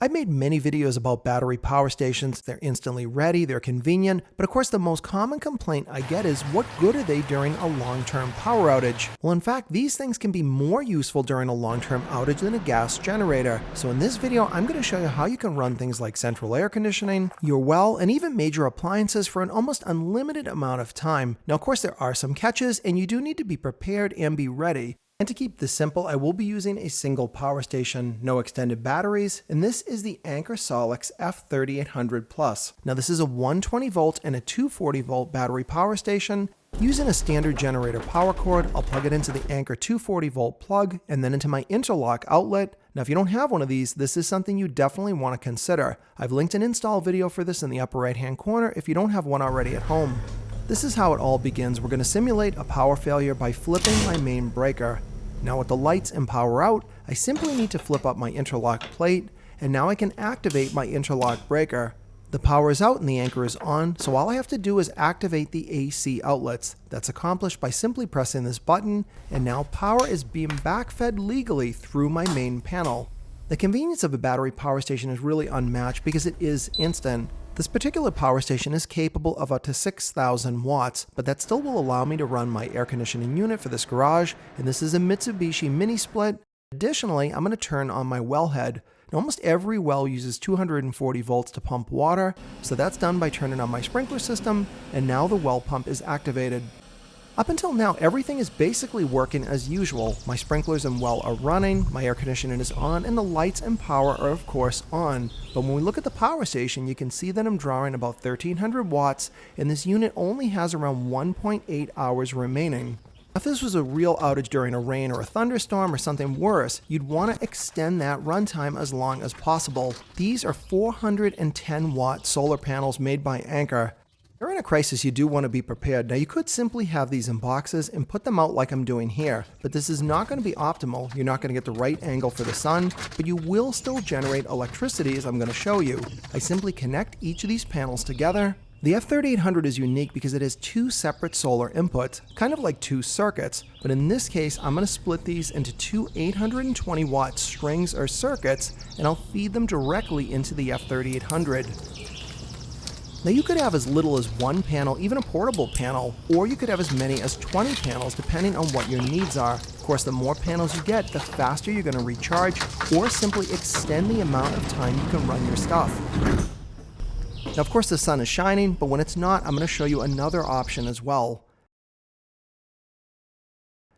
I've made many videos about battery power stations. They're instantly ready, they're convenient, but of course the most common complaint I get is what good are they during a long-term power outage? Well, in fact, these things can be more useful during a long-term outage than a gas generator. So in this video, I'm going to show you how you can run things like central air conditioning, your well, and even major appliances for an almost unlimited amount of time. Now, of course, there are some catches, and you do need to be prepared and be ready. And to keep this simple, I will be using a single power station, no extended batteries, and this is the Anker SOLIX F3800 Plus. Now this is a 120 volt and a 240 volt battery power station. Using a standard generator power cord, I'll plug it into the Anker 240 volt plug and then into my interlock outlet. Now if you don't have one of these, this is something you definitely want to consider. I've linked an install video for this in the upper right hand corner if you don't have one already at home. This is how it all begins. We're going to simulate a power failure by flipping my main breaker. Now with the lights and power out, I simply need to flip up my interlock plate, and now I can activate my interlock breaker. The power is out and the Anker is on, so all I have to do is activate the AC outlets. That's accomplished by simply pressing this button, and now power is being backfed legally through my main panel. The convenience of a battery power station is really unmatched because it is instant. This particular power station is capable of up to 6,000 watts, but that still will allow me to run my air conditioning unit for this garage, and this is a Mitsubishi mini split. Additionally, I'm going to turn on my wellhead. Now, almost every well uses 240 volts to pump water, so that's done by turning on my sprinkler system, and now the well pump is activated. Up until now, everything is basically working as usual. My sprinklers and well are running, my air conditioning is on, and the lights and power are of course on. But when we look at the power station, you can see that I'm drawing about 1300 watts, and this unit only has around 1.8 hours remaining. If this was a real outage during a rain or a thunderstorm or something worse, you'd want to extend that runtime as long as possible. These are 410 watt solar panels made by Anker. During a crisis, you do want to be prepared. Now, you could simply have these in boxes and put them out like I'm doing here, but this is not going to be optimal. You're not going to get the right angle for the sun, but you will still generate electricity as I'm going to show you. I simply connect each of these panels together. The F3800 is unique because it has two separate solar inputs, kind of like two circuits, but in this case, I'm going to split these into two 820 watt strings or circuits, and I'll feed them directly into the F3800. Now you could have as little as one panel, even a portable panel, or you could have as many as 20 panels depending on what your needs are. Of course, the more panels you get, the faster you're going to recharge, or simply extend the amount of time you can run your stuff. Now of course the sun is shining, but when it's not, I'm going to show you another option as well.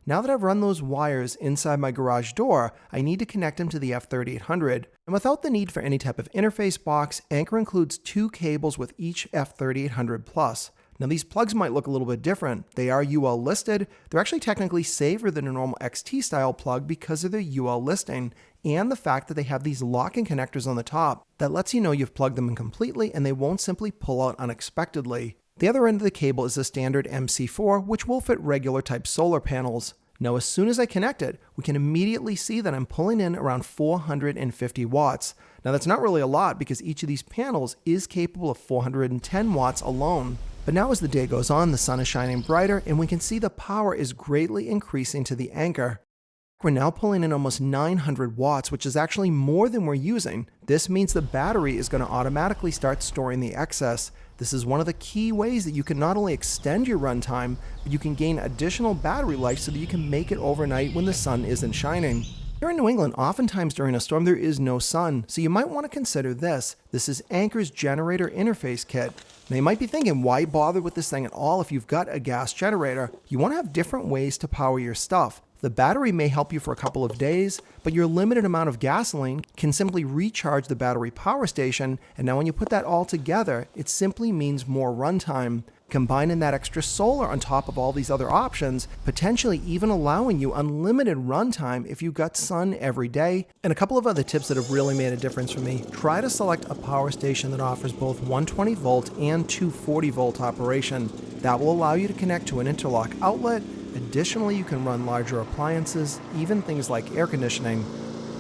Now that I've run those wires inside my garage door, I need to connect them to the F3800. And without the need for any type of interface box, Anker includes two cables with each F3800 Plus. Now these plugs might look a little bit different. They are UL listed. They're actually technically safer than a normal XT style plug because of their UL listing and the fact that they have these locking connectors on the top that lets you know you've plugged them in completely and they won't simply pull out unexpectedly. The other end of the cable is the standard MC4, which will fit regular type solar panels. Now, as soon as I connect it, we can immediately see that I'm pulling in around 450 watts. Now, that's not really a lot because each of these panels is capable of 410 watts alone. But now as the day goes on, the sun is shining brighter and we can see the power is greatly increasing to the Anker. We're now pulling in almost 900 watts, which is actually more than we're using. This means the battery is going to automatically start storing the excess. This is one of the key ways that you can not only extend your runtime, but you can gain additional battery life so that you can make it overnight when the sun isn't shining. Here in New England, oftentimes during a storm, there is no sun, so you might want to consider this. This is Anker's generator interface kit. Now you might be thinking, why bother with this thing at all if you've got a gas generator? You want to have different ways to power your stuff. The battery may help you for a couple of days, but your limited amount of gasoline can simply recharge the battery power station, and now when you put that all together, it simply means more runtime. Combining that extra solar on top of all these other options, potentially even allowing you unlimited runtime if you've got sun every day. And a couple of other tips that have really made a difference for me. Try to select a power station that offers both 120 volt and 240 volt operation. That will allow you to connect to an interlock outlet. Additionally, you can run larger appliances, even things like air conditioning.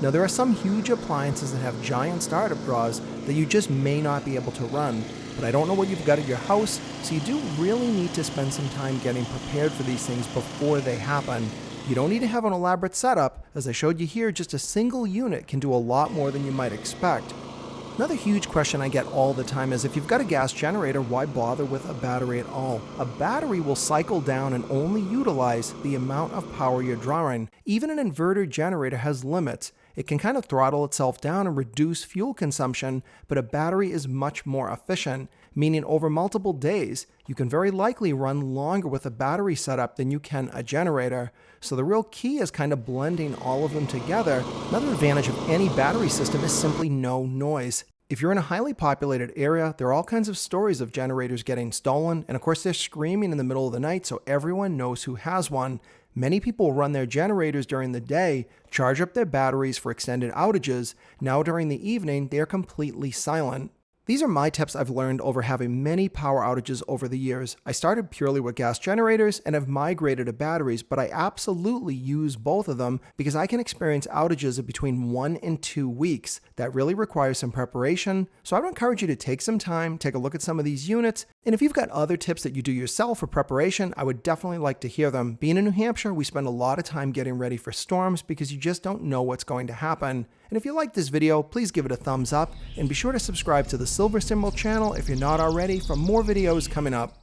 Now there are some huge appliances that have giant startup draws that you just may not be able to run, but I don't know what you've got at your house, so you do really need to spend some time getting prepared for these things before they happen. You don't need to have an elaborate setup. As I showed you here, just a single unit can do a lot more than you might expect. Another huge question I get all the time is if you've got a gas generator, why bother with a battery at all? A battery will cycle down and only utilize the amount of power you're drawing. Even an inverter generator has limits. It can kind of throttle itself down and reduce fuel consumption, but a battery is much more efficient, meaning over multiple days, you can very likely run longer with a battery setup than you can a generator. So the real key is kind of blending all of them together. Another advantage of any battery system is simply no noise. If you're in a highly populated area, there are all kinds of stories of generators getting stolen, and of course they're screaming in the middle of the night so everyone knows who has one. Many people run their generators during the day, charge up their batteries for extended outages. Now during the evening, they are completely silent. These are my tips I've learned over having many power outages over the years. I started purely with gas generators and have migrated to batteries, but I absolutely use both of them because I can experience outages of between 1 and 2 weeks. That really requires some preparation, so I would encourage you to take some time, take a look at some of these units, and if you've got other tips that you do yourself for preparation, I would definitely like to hear them. Being in New Hampshire, we spend a lot of time getting ready for storms because you just don't know what's going to happen. And if you like this video, please give it a thumbs up and be sure to subscribe to the Silver Symbol channel if you're not already for more videos coming up.